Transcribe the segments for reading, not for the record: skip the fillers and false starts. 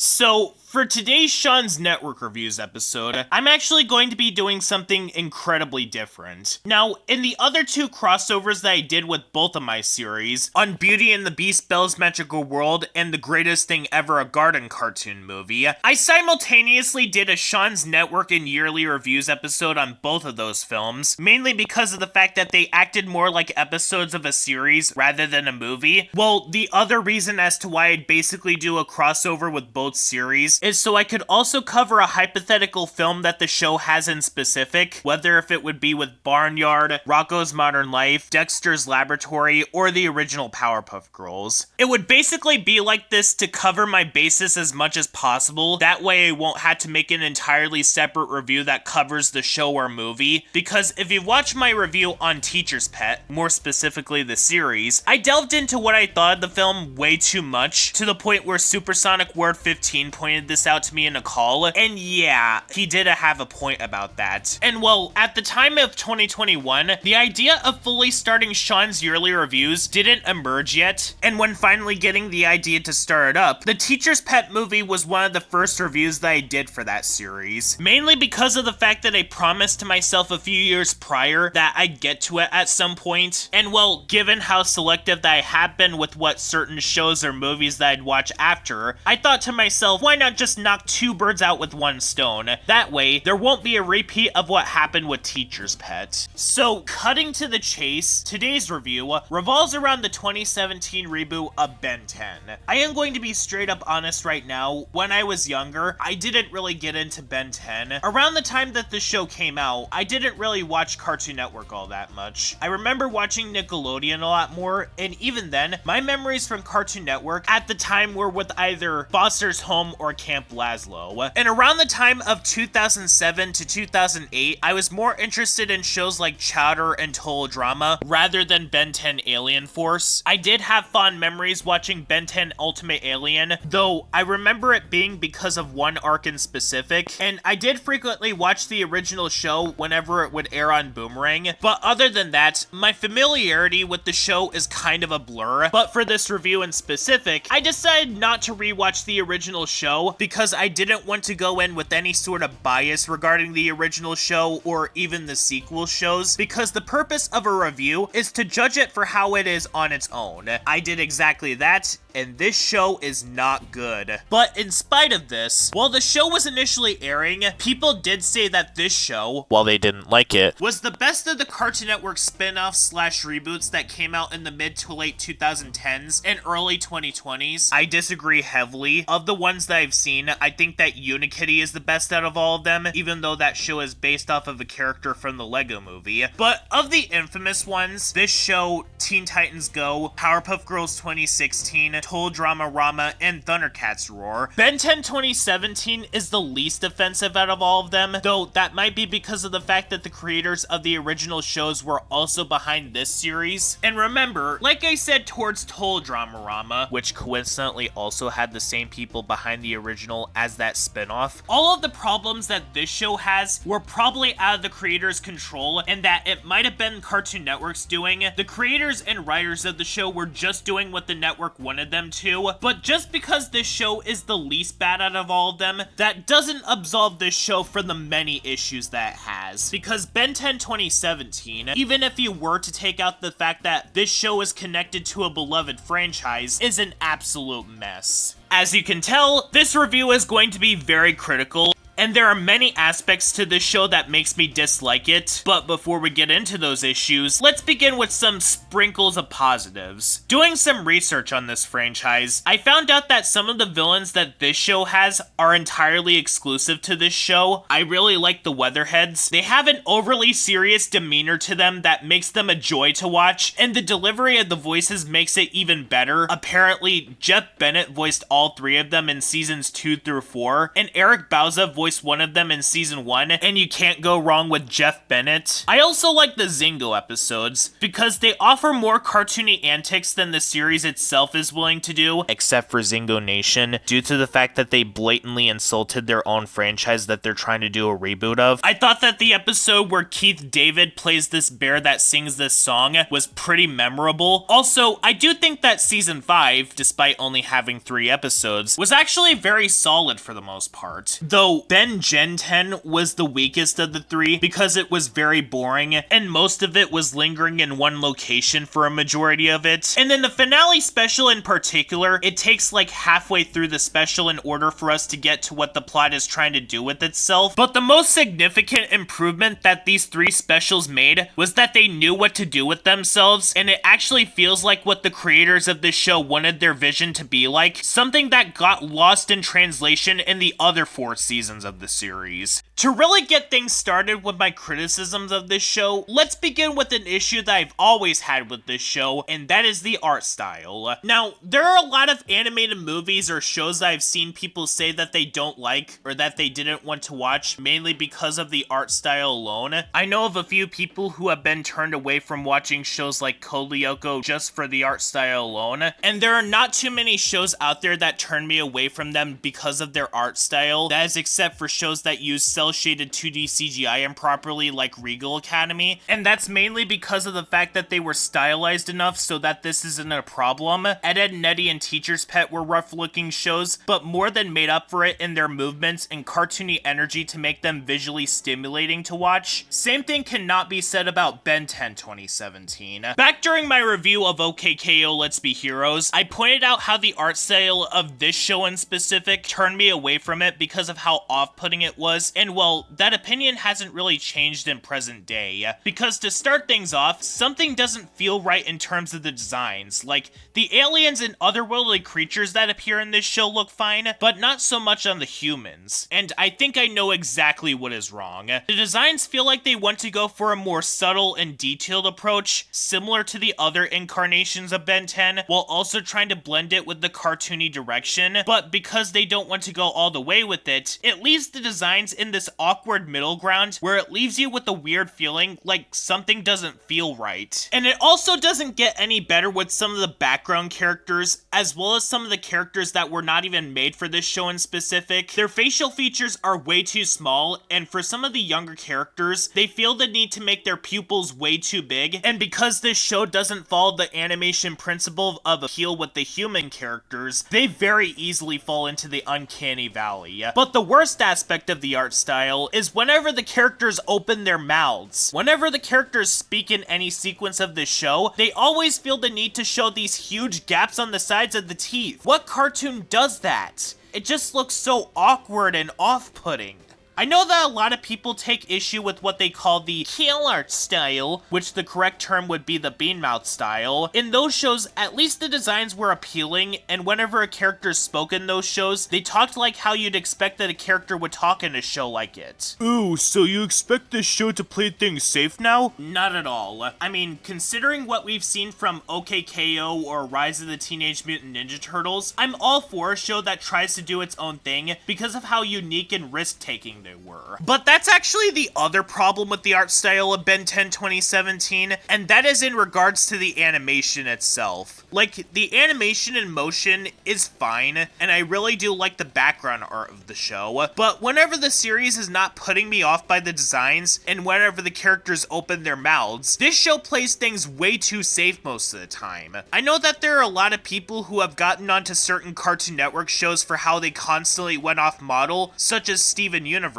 So, for today's Sean's Network Reviews episode, I'm actually going to be doing something incredibly different. Now, in the other two crossovers that I did with both of my series, on Beauty and the Beast Belle's Magical World and The Greatest Thing Ever, a Garden cartoon movie, I simultaneously did a Sean's Network and Yearly Reviews episode on both of those films, mainly because of the fact that they acted more like episodes of a series rather than a movie. Well, the other reason as to why I'd basically do a crossover with both series is so I could also cover a hypothetical film that the show has in specific, whether if it would be with Barnyard, Rocko's Modern Life, Dexter's Laboratory, or the original Powerpuff Girls. It would basically be like this to cover my bases as much as possible, that way I won't have to make an entirely separate review that covers the show or movie, because if you watch my review on Teacher's Pet, more specifically the series, I delved into what I thought of the film way too much, to the point where Supersonic Word 15 pointed this out to me in a call, and yeah, he did have a point about that. And well, at the time of 2021, the idea of fully starting Sean's Yearly Reviews didn't emerge yet, and when finally getting the idea to start it up, the Teacher's Pet movie was one of the first reviews that I did for that series, mainly because of the fact that I promised to myself a few years prior that I'd get to it at some point, and well, given how selective that I have been with what certain shows or movies that I'd watch after, I thought to myself, why not just knock two birds out with one stone? That way, there won't be a repeat of what happened with Teacher's Pet. So, cutting to the chase, today's review revolves around the 2017 reboot of Ben 10. I am going to be straight up honest right now, when I was younger, I didn't really get into Ben 10. Around the time that the show came out, I didn't really watch Cartoon Network all that much. I remember watching Nickelodeon a lot more, and even then, my memories from Cartoon Network at the time were with either Foster's Home or Camp Lazlo. And around the time of 2007 to 2008, I was more interested in shows like Chowder and Total Drama rather than Ben 10 Alien Force. I did have fond memories watching Ben 10 Ultimate Alien, though I remember it being because of one arc in specific, and I did frequently watch the original show whenever it would air on Boomerang, but other than that, my familiarity with the show is kind of a blur. But for this review in specific, I decided not to rewatch the original show because I didn't want to go in with any sort of bias regarding the original show or even the sequel shows, because the purpose of a review is to judge it for how it is on its own. I did exactly that, and this show is not good. But in spite of this, while the show was initially airing, people did say that this show, while they didn't like it, was the best of the Cartoon Network spin-offs slash reboots that came out in the mid to late 2010s and early 2020s. I disagree heavily. Of the ones that I've seen, I think that Unikitty is the best out of all of them, even though that show is based off of a character from the Lego Movie. But of the infamous ones, this show, Teen Titans Go, Powerpuff Girls 2016, Total Drama Rama, and Thundercats Roar, Ben 10 2017 is the least offensive out of all of them, though that might be because of the fact that the creators of the original shows were also behind this series. And remember, like I said towards Total Drama Rama, which coincidentally also had the same people behind the original as that spinoff, all of the problems that this show has were probably out of the creators' control, and that it might have been Cartoon Network's doing. The creators and writers of the show were just doing what the network wanted them to, but just because this show is the least bad out of all of them, that doesn't absolve this show from the many issues that it has. Because Ben 10 2017, even if you were to take out the fact that this show is connected to a beloved franchise, is an absolute mess. As you can tell, this review is going to be very critical, and there are many aspects to this show that makes me dislike it, but before we get into those issues, let's begin with some sprinkles of positives. Doing some research on this franchise, I found out that some of the villains that this show has are entirely exclusive to this show. I really like the Weatherheads. They have an overly serious demeanor to them that makes them a joy to watch, and the delivery of the voices makes it even better. Apparently, Jeff Bennett voiced all three of them in seasons 2 through 4, and Eric Bauza voiced voiced one of them in season 1, and you can't go wrong with Jeff Bennett. I also like the Zingo episodes, because they offer more cartoony antics than the series itself is willing to do, except for Zingo Nation, due to the fact that they blatantly insulted their own franchise that they're trying to do a reboot of. I thought that the episode where Keith David plays this bear that sings this song was pretty memorable. Also, I do think that season 5, despite only having 3 episodes, was actually very solid for the most part. Though Ben Gen 10 was the weakest of the 3 because it was very boring and most of it was lingering in one location for a majority of it. And then the finale special in particular, it takes like halfway through the special in order for us to get to what the plot is trying to do with itself. But the most significant improvement that these 3 specials made was that they knew what to do with themselves, and it actually feels like what the creators of this show wanted their vision to be like, something that got lost in translation in the other 4 seasons of the series. To really get things started with my criticisms of this show, let's begin with an issue that I've always had with this show, and that is the art style. Now, there are a lot of animated movies or shows that I've seen people say that they don't like, or that they didn't want to watch, mainly because of the art style alone. I know of a few people who have been turned away from watching shows like Code Lyoko just for the art style alone, and there are not too many shows out there that turn me away from them because of their art style. That is except for shows that use cel-shaded 2D CGI improperly like Regal Academy, and that's mainly because of the fact that they were stylized enough so that this isn't a problem. Ed, Edd n Eddy and Teacher's Pet were rough-looking shows, but more than made up for it in their movements and cartoony energy to make them visually stimulating to watch. Same thing cannot be said about Ben 10 2017. Back during my review of OKKO Let's Be Heroes, I pointed out how the art style of this show in specific turned me away from it because of how off-putting it was, and well, that opinion hasn't really changed in present day. Because to start things off, something doesn't feel right in terms of the designs. Like, the aliens and otherworldly creatures that appear in this show look fine, but not so much on the humans. And I think I know exactly what is wrong. The designs feel like they want to go for a more subtle and detailed approach, similar to the other incarnations of Ben 10, while also trying to blend it with the cartoony direction, but because they don't want to go all the way with it, it leaves the designs in this awkward middle ground where it leaves you with a weird feeling like something doesn't feel right. And it also doesn't get any better with some of the background characters, as well as some of the characters that were not even made for this show in specific. Their facial features are way too small, and for some of the younger characters, they feel the need to make their pupils way too big, and because this show doesn't follow the animation principle of appeal with the human characters, they very easily fall into the uncanny valley. But the worst aspect of the art style is whenever the characters open their mouths. Whenever the characters speak in any sequence of this show, they always feel the need to show these huge gaps on the sides of the teeth. What cartoon does that? It just looks so awkward and off-putting. I know that a lot of people take issue with what they call the heel art style, which the correct term would be the beanmouth style. In those shows, at least the designs were appealing, and whenever a character spoke in those shows, they talked like how you'd expect that a character would talk in a show like it. Ooh, so you expect this show to play things safe now? Not at all. I mean, considering what we've seen from OKKO or Rise of the Teenage Mutant Ninja Turtles, I'm all for a show that tries to do its own thing because of how unique and risk-taking they were. But that's actually the other problem with the art style of Ben 10 2017, and that is in regards to the animation itself. Like, the animation in motion is fine, and I really do like the background art of the show, but whenever the series is not putting me off by the designs, and whenever the characters open their mouths, this show plays things way too safe most of the time. I know that there are a lot of people who have gotten onto certain Cartoon Network shows for how they constantly went off model, such as Steven Universe,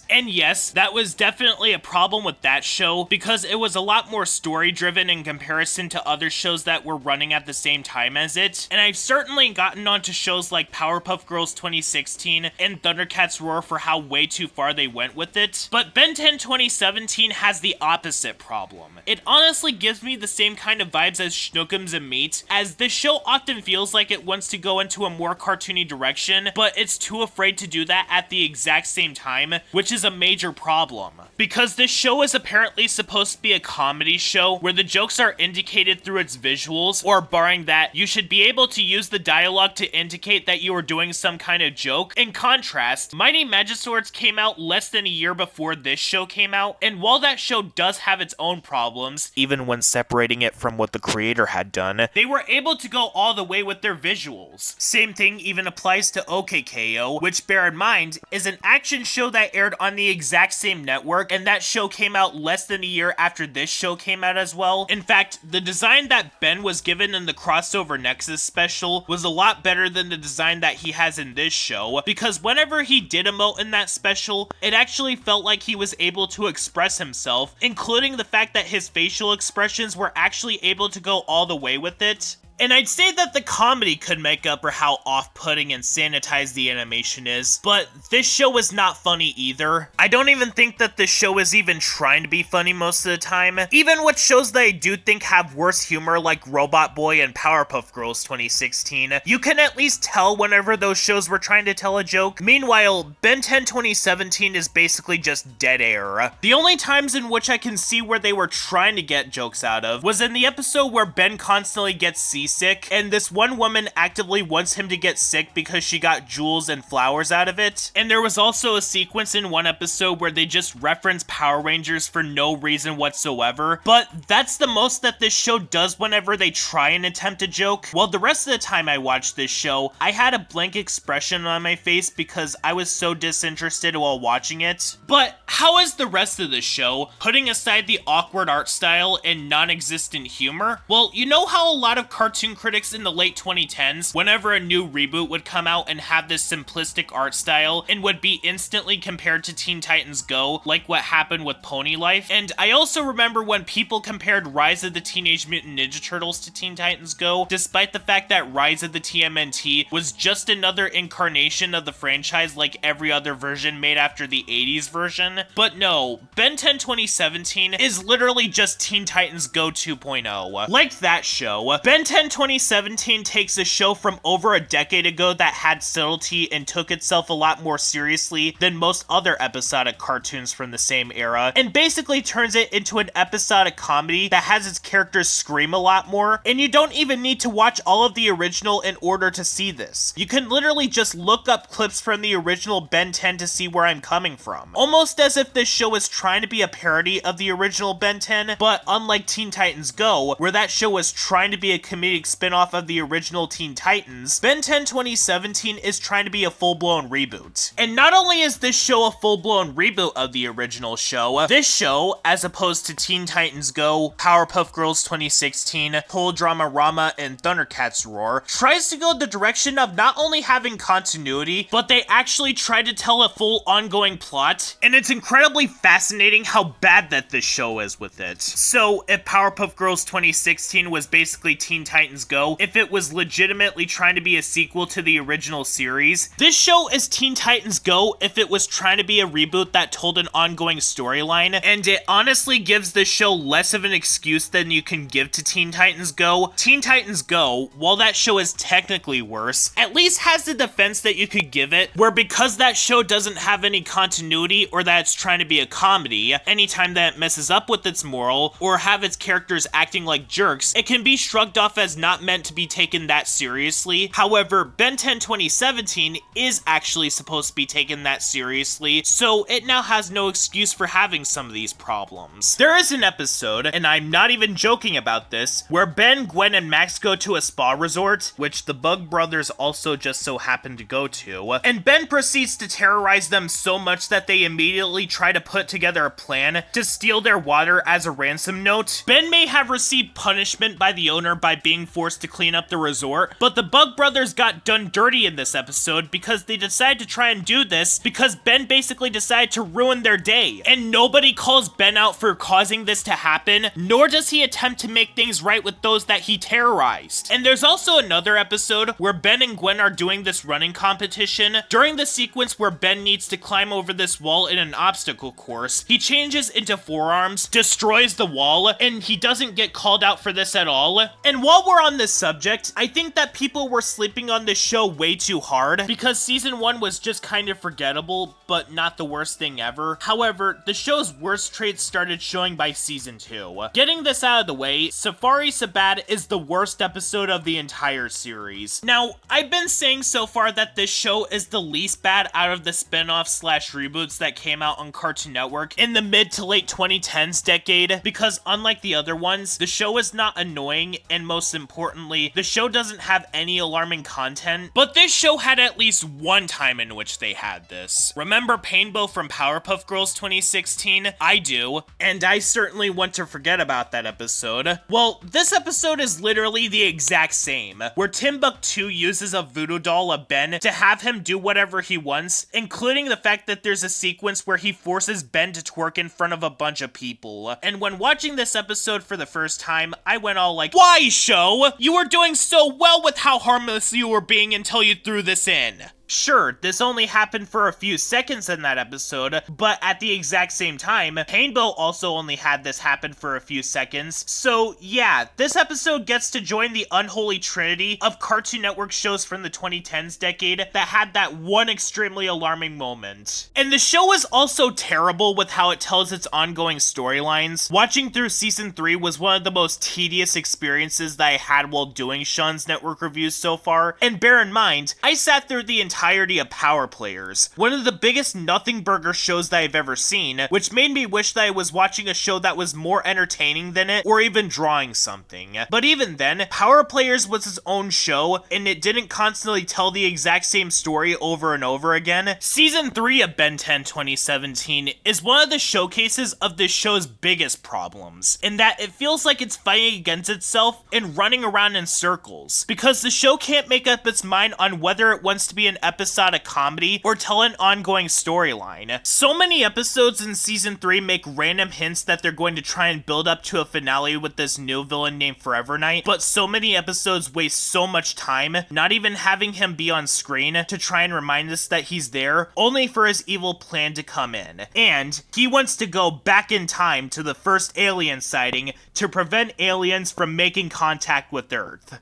and yes, that was definitely a problem with that show, because it was a lot more story-driven in comparison to other shows that were running at the same time as it, and I've certainly gotten onto shows like Powerpuff Girls 2016 and Thundercats Roar for how way too far they went with it, but Ben 10 2017 has the opposite problem. It honestly gives me the same kind of vibes as Schnookums and Meat, as this show often feels like it wants to go into a more cartoony direction, but it's too afraid to do that at the exact same time, time, which is a major problem. Because this show is apparently supposed to be a comedy show where the jokes are indicated through its visuals, or barring that, you should be able to use the dialogue to indicate that you are doing some kind of joke. In contrast, Mighty Magiswords came out less than a year before this show came out, and while that show does have its own problems, even when separating it from what the creator had done, they were able to go all the way with their visuals. Same thing even applies to OKKO, which, bear in mind, is an action show that aired on the exact same network, and that show came out less than a year after this show came out as well. In fact, the design that Ben was given in the Crossover Nexus special was a lot better than the design that he has in this show, because whenever he did emote in that special, it actually felt like he was able to express himself, including the fact that his facial expressions were actually able to go all the way with it. And I'd say that the comedy could make up for how off-putting and sanitized the animation is, but this show is not funny either. I don't even think that this show is even trying to be funny most of the time. Even with shows that I do think have worse humor like Robot Boy and Powerpuff Girls 2016, you can at least tell whenever those shows were trying to tell a joke. Meanwhile, Ben 10 2017 is basically just dead air. The only times in which I can see where they were trying to get jokes out of was in the episode where Ben constantly gets seasick, and this one woman actively wants him to get sick because she got jewels and flowers out of it. And there was also a sequence in one episode where they just reference Power Rangers for no reason whatsoever, but that's the most that this show does whenever they try and attempt a joke. While the rest of the time I watched this show, I had a blank expression on my face because I was so disinterested while watching it. But how is the rest of the show, putting aside the awkward art style and non-existent humor? Well, you know how a lot of cartoon critics in the late 2010s, whenever a new reboot would come out and have this simplistic art style and would be instantly compared to Teen Titans Go, like what happened with Pony Life. And I also remember when people compared Rise of the Teenage Mutant Ninja Turtles to Teen Titans Go, despite the fact that Rise of the TMNT was just another incarnation of the franchise like every other version made after the 80s version. But no, Ben 10 2017 is literally just Teen Titans Go 2.0. Like that show, Ben 10 2017 takes a show from over a decade ago that had subtlety and took itself a lot more seriously than most other episodic cartoons from the same era, and basically turns it into an episodic comedy that has its characters scream a lot more, and you don't even need to watch all of the original in order to see this. You can literally just look up clips from the original Ben 10 to see where I'm coming from. Almost as if this show is trying to be a parody of the original Ben 10, but unlike Teen Titans Go, where that show was trying to be a comedic spin-off of the original Teen Titans, Ben 10 2017 is trying to be a full-blown reboot. And not only is this show a full-blown reboot of the original show, this show, as opposed to Teen Titans Go, Powerpuff Girls 2016, Whole Drama Rama, and Thundercats Roar, tries to go the direction of not only having continuity, but they actually try to tell a full ongoing plot, and it's incredibly fascinating how bad that this show is with it. So, if Powerpuff Girls 2016 was basically Teen Titans Go, if it was legitimately trying to be a sequel to the original series, this show is Teen Titans Go if it was trying to be a reboot that told an ongoing storyline, and it honestly gives this show less of an excuse than you can give to Teen Titans Go. Teen Titans Go, while that show is technically worse, at least has the defense that you could give it, where because that show doesn't have any continuity or that it's trying to be a comedy, anytime that it messes up with its moral or have its characters acting like jerks, it can be shrugged off as not meant to be taken that seriously. However, Ben 10 2017 is actually supposed to be taken that seriously, so it now has no excuse for having some of these problems. There is an episode, and I'm not even joking about this, where Ben, Gwen, and Max go to a spa resort, which the Bug Brothers also just so happen to go to, and Ben proceeds to terrorize them so much that they immediately try to put together a plan to steal their water as a ransom note. Ben may have received punishment by the owner by being forced to clean up the resort, but the Bug Brothers got done dirty in this episode because they decided to try and do this because Ben basically decided to ruin their day. And nobody calls Ben out for causing this to happen, nor does he attempt to make things right with those that he terrorized. And there's also another episode where Ben and Gwen are doing this running competition. During the sequence where Ben needs to climb over this wall in an obstacle course, he changes into forearms, destroys the wall, and he doesn't get called out for this at all. And while we're on this subject, I think that people were sleeping on this show way too hard because season 1 was just kind of forgettable, but not the worst thing ever. However, the show's worst traits started showing by season 2. Getting this out of the way, Safari Sabad is the worst episode of the entire series. Now, I've been saying so far that this show is the least bad out of the spin-offs slash reboots that came out on Cartoon Network in the mid to late 2010s decade, because unlike the other ones, the show is not annoying, and most importantly, the show doesn't have any alarming content, but this show had at least one time in which they had this. Remember Painbow from Powerpuff Girls 2016? I do, and I certainly want to forget about that episode. Well, this episode is literally the exact same, where Timbuktu uses a voodoo doll of Ben to have him do whatever he wants, including the fact that there's a sequence where he forces Ben to twerk in front of a bunch of people. And when watching this episode for the first time, I went all like, "Why, show? You were doing so well with how harmless you were being until you threw this in." Sure, this only happened for a few seconds in that episode, but at the exact same time, Painbow also only had this happen for a few seconds. So yeah, this episode gets to join the unholy trinity of Cartoon Network shows from the 2010s decade that had that one extremely alarming moment. And the show is also terrible with how it tells its ongoing storylines. Watching through season 3 was one of the most tedious experiences that I had while doing Sean's Network reviews so far, and bear in mind, I sat through the entirety of Power Players, one of the biggest nothing burger shows that I've ever seen, which made me wish that I was watching a show that was more entertaining than it, or even drawing something. But even then, Power Players was its own show, and it didn't constantly tell the exact same story over and over again. Season 3 of Ben 10 2017 is one of the showcases of this show's biggest problems, in that it feels like it's fighting against itself and running around in circles, because the show can't make up its mind on whether it wants to be an episodic comedy or tell an ongoing storyline. So many episodes in season 3 make random hints that they're going to try and build up to a finale with this new villain named Forever Knight, but so many episodes waste so much time not even having him be on screen to try and remind us that he's there, only for his evil plan to come in. And he wants to go back in time to the first alien sighting to prevent aliens from making contact with Earth.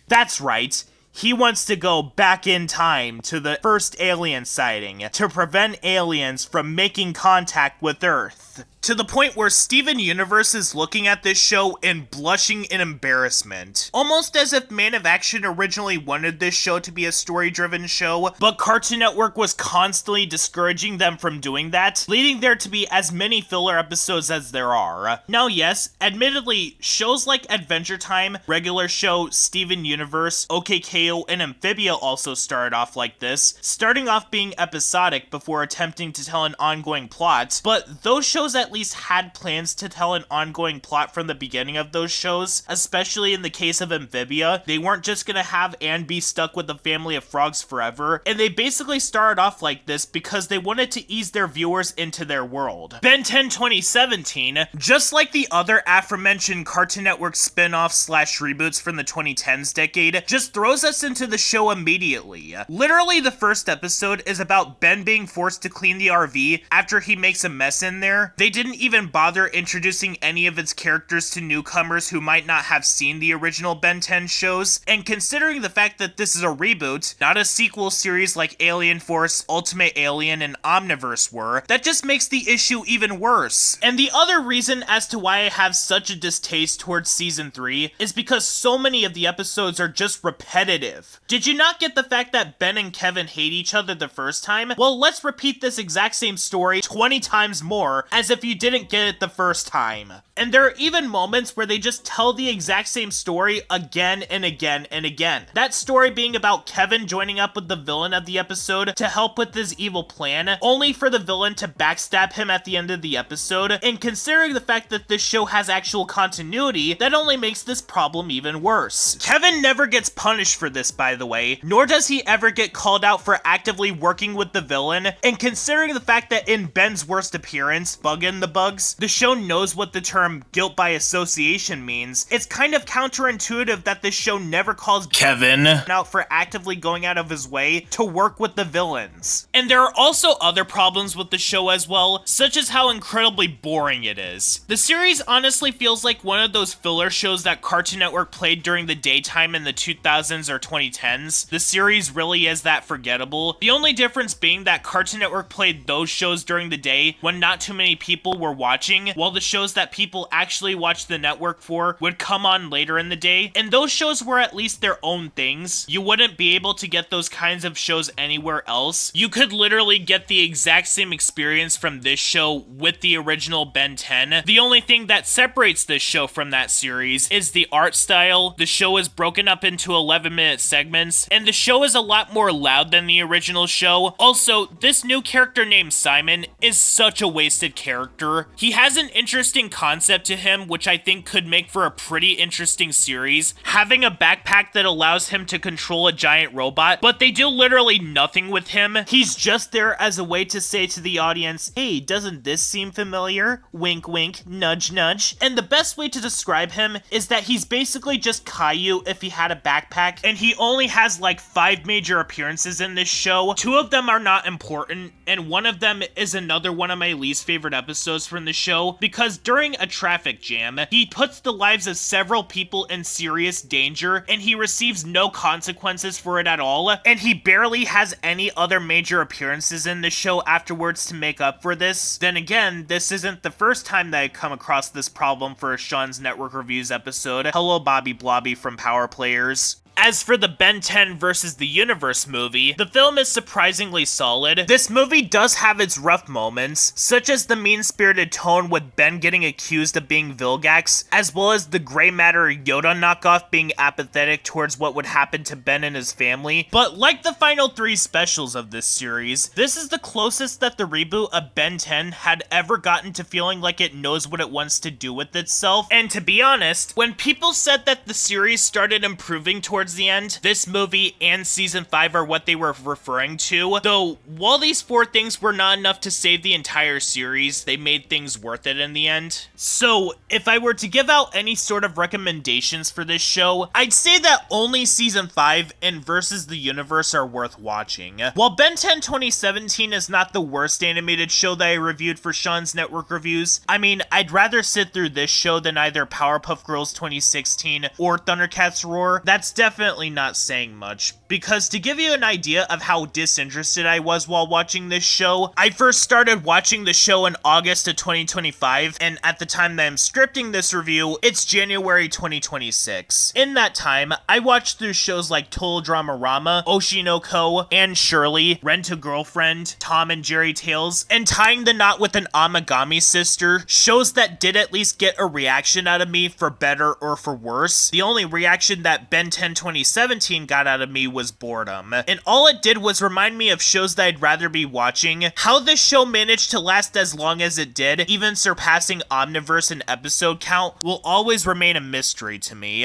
That's right. He wants to go back in time to the first alien sighting to prevent aliens from making contact with Earth. To the point where Steven Universe is looking at this show and blushing in embarrassment. Almost as if Man of Action originally wanted this show to be a story-driven show, but Cartoon Network was constantly discouraging them from doing that, leading there to be as many filler episodes as there are. Now yes, admittedly, shows like Adventure Time, Regular Show, Steven Universe, OKKO, and Amphibia also started off like this, starting off being episodic before attempting to tell an ongoing plot, but those shows at least had plans to tell an ongoing plot from the beginning of those shows, especially in the case of Amphibia. They weren't just gonna have Anne be stuck with a family of frogs forever, and they basically started off like this because they wanted to ease their viewers into their world. Ben 10 2017, just like the other aforementioned Cartoon Network spin-offs slash reboots from the 2010s decade, just throws us into the show immediately. Literally, the first episode is about Ben being forced to clean the RV after he makes a mess in there. They didn't even bother introducing any of its characters to newcomers who might not have seen the original Ben 10 shows, and considering the fact that this is a reboot, not a sequel series like Alien Force, Ultimate Alien, and Omniverse were, that just makes the issue even worse. And the other reason as to why I have such a distaste towards season 3 is because so many of the episodes are just repetitive. Did you not get the fact that Ben and Kevin hate each other the first time? Well, let's repeat this exact same story 20 times more, as if you didn't get it the first time. And there are even moments where they just tell the exact same story again and again and again. That story being about Kevin joining up with the villain of the episode to help with his evil plan, only for the villain to backstab him at the end of the episode. And considering the fact that this show has actual continuity, that only makes this problem even worse. Kevin never gets punished for this, by the way, nor does he ever get called out for actively working with the villain. And considering the fact that in Ben's worst appearance, Buggin in the bugs. The show knows what the term guilt by association means. It's kind of counterintuitive that the show never calls Kevin out for actively going out of his way to work with the villains. And there are also other problems with the show as well, such as how incredibly boring it is. The series honestly feels like one of those filler shows that Cartoon Network played during the daytime in the 2000s or 2010s. The series really is that forgettable. The only difference being that Cartoon Network played those shows during the day when not too many people were watching, while the shows that people actually watched the network for would come on later in the day, and those shows were at least their own things. You wouldn't be able to get those kinds of shows anywhere else. You could literally get the exact same experience from this show with the original Ben 10. The only thing that separates this show from that series is the art style. The show is broken up into 11-minute segments, and the show is a lot more loud than the original show. Also, this new character named Simon is such a wasted character. He has an interesting concept to him, which I think could make for a pretty interesting series, having a backpack that allows him to control a giant robot, but they do literally nothing with him. He's just there as a way to say to the audience, hey, doesn't this seem familiar? Wink wink, nudge nudge. And the best way to describe him is that he's basically just Caillou if he had a backpack, and he only has like 5 major appearances in this show. 2 of them are not important, and one of them is another one of my least favorite episodes from the show, because during a traffic jam, he puts the lives of several people in serious danger, and he receives no consequences for it at all, and he barely has any other major appearances in the show afterwards to make up for this. Then again, this isn't the first time that I come across this problem for a Sean's Network Reviews episode. Hello, Bobby Blobby from Power Players. As for the Ben 10 versus the Universe movie, the film is surprisingly solid. This movie does have its rough moments, such as the mean-spirited tone with Ben getting accused of being Vilgax, as well as the gray matter Yoda knockoff being apathetic towards what would happen to Ben and his family. But like the final 3 specials of this series, this is the closest that the reboot of Ben 10 had ever gotten to feeling like it knows what it wants to do with itself. And to be honest, when people said that the series started improving towards the end, this movie and season 5 are what they were referring to. Though, while these 4 things were not enough to save the entire series, they made things worth it in the end. So, if I were to give out any sort of recommendations for this show, I'd say that only season 5 and Versus the Universe are worth watching. While Ben 10 2017 is not the worst animated show that I reviewed for Sean's Network Reviews, I mean, I'd rather sit through this show than either Powerpuff Girls 2016 or Thundercats Roar. That's definitely not saying much, because to give you an idea of how disinterested I was while watching this show, I first started watching the show in August of 2025, and at the time that I'm scripting this review, it's January 2026. In that time, I watched through shows like Total Drama-Rama, Oshinoko, Anne Shirley, Rent-a-Girlfriend, Tom and Jerry Tales, and Tying the Knot with an Amagami Sister, shows that did at least get a reaction out of me for better or for worse. The only reaction that Ben 10 2017 got out of me was boredom, and all it did was remind me of shows that I'd rather be watching. How this show managed to last as long as it did, even surpassing Omniverse in episode count, will always remain a mystery to me.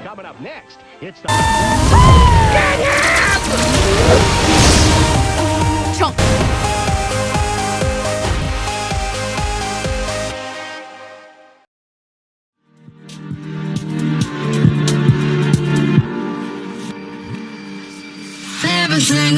Coming up next, it's the... Chunk. Everything